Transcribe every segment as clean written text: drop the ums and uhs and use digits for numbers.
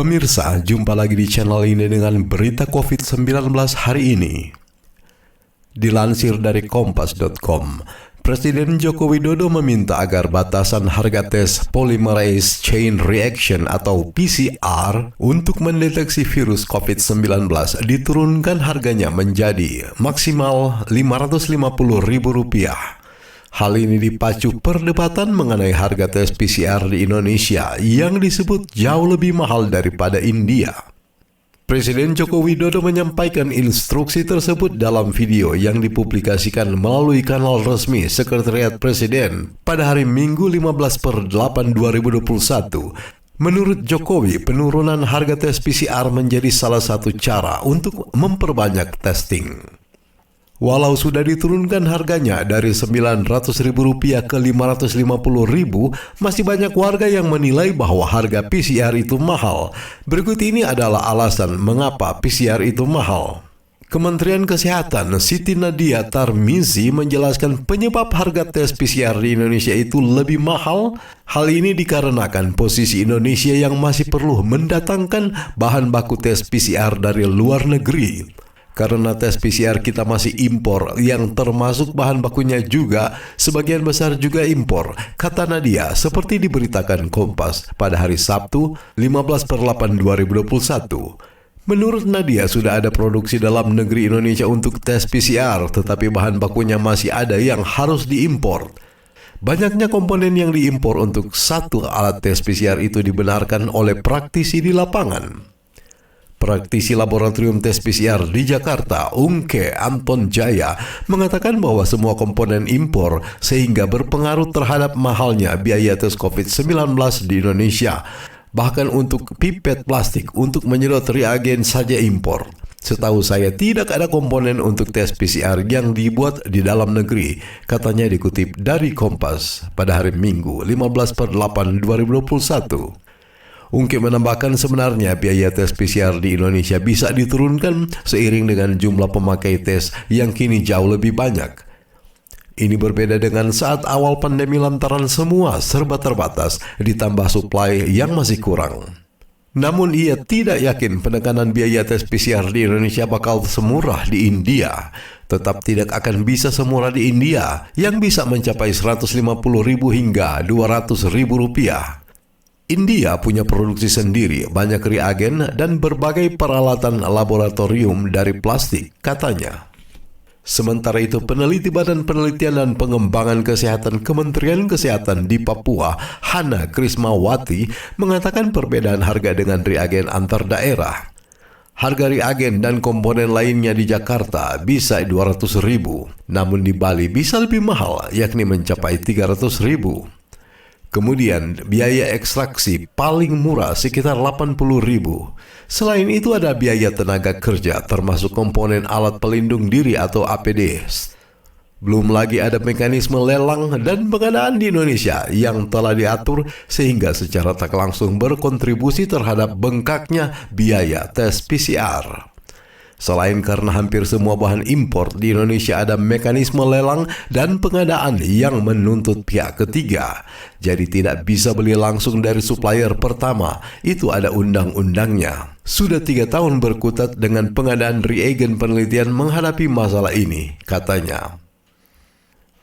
Pemirsa, jumpa lagi di channel ini dengan berita COVID-19 hari ini. Dilansir dari kompas.com, Presiden Joko Widodo meminta agar batasan harga tes Polymerase Chain Reaction atau PCR untuk mendeteksi virus COVID-19 diturunkan harganya menjadi maksimal Rp550.000. Hal ini dipacu perdebatan mengenai harga tes PCR di Indonesia yang disebut jauh lebih mahal daripada India. Presiden Joko Widodo menyampaikan instruksi tersebut dalam video yang dipublikasikan melalui kanal resmi Sekretariat Presiden pada hari Minggu 15/8/2021. Menurut Jokowi, penurunan harga tes PCR menjadi salah satu cara untuk memperbanyak testing. Walau sudah diturunkan harganya dari Rp900.000 ke Rp550.000, masih banyak warga yang menilai bahwa harga PCR itu mahal. Berikut ini adalah alasan mengapa PCR itu mahal. Kementerian Kesehatan Siti Nadia Tarmizi menjelaskan penyebab harga tes PCR di Indonesia itu lebih mahal. Hal ini dikarenakan posisi Indonesia yang masih perlu mendatangkan bahan baku tes PCR dari luar negeri. Karena tes PCR kita masih impor, yang termasuk bahan bakunya juga sebagian besar juga impor, kata Nadia seperti diberitakan Kompas pada hari Sabtu 15/8/2021. Menurut Nadia, sudah ada produksi dalam negeri Indonesia untuk tes PCR, tetapi bahan bakunya masih ada yang harus diimpor. Banyaknya komponen yang diimpor untuk satu alat tes PCR itu dibenarkan oleh praktisi di lapangan. Praktisi laboratorium tes PCR di Jakarta, Ungke Anton Jaya, mengatakan bahwa semua komponen impor sehingga berpengaruh terhadap mahalnya biaya tes COVID-19 di Indonesia. Bahkan untuk pipet plastik untuk menyedot reagen saja impor. Setahu saya tidak ada komponen untuk tes PCR yang dibuat di dalam negeri, katanya dikutip dari Kompas pada hari Minggu 15/8/2021. Ungke menambahkan sebenarnya biaya tes PCR di Indonesia bisa diturunkan seiring dengan jumlah pemakai tes yang kini jauh lebih banyak. Ini berbeda dengan saat awal pandemi lantaran semua serba terbatas ditambah suplai yang masih kurang. Namun ia tidak yakin penekanan biaya tes PCR di Indonesia bakal semurah di India. Tetap tidak akan bisa semurah di India yang bisa mencapai Rp150.000 hingga Rp200.000. India punya produksi sendiri, banyak reagen dan berbagai peralatan laboratorium dari plastik, katanya. Sementara itu, peneliti Badan Penelitian dan Pengembangan Kesehatan Kementerian Kesehatan di Papua, Hana Krismawati, mengatakan perbedaan harga dengan reagen antar daerah. Harga reagen dan komponen lainnya di Jakarta bisa Rp200.000, namun di Bali bisa lebih mahal, yakni mencapai Rp300.000. Kemudian, biaya ekstraksi paling murah sekitar Rp80.000. Selain itu ada biaya tenaga kerja termasuk komponen alat pelindung diri atau APD. Belum lagi ada mekanisme lelang dan pengadaan di Indonesia yang telah diatur sehingga secara tak langsung berkontribusi terhadap bengkaknya biaya tes PCR. Selain karena hampir semua bahan impor di Indonesia ada mekanisme lelang dan pengadaan yang menuntut pihak ketiga. Jadi tidak bisa beli langsung dari supplier pertama, itu ada undang-undangnya. Sudah 3 tahun berkutat dengan pengadaan reagen penelitian menghadapi masalah ini, katanya.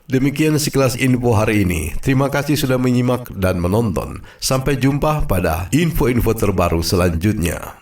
Demikian sekilas info hari ini. Terima kasih sudah menyimak dan menonton. Sampai jumpa pada info-info terbaru selanjutnya.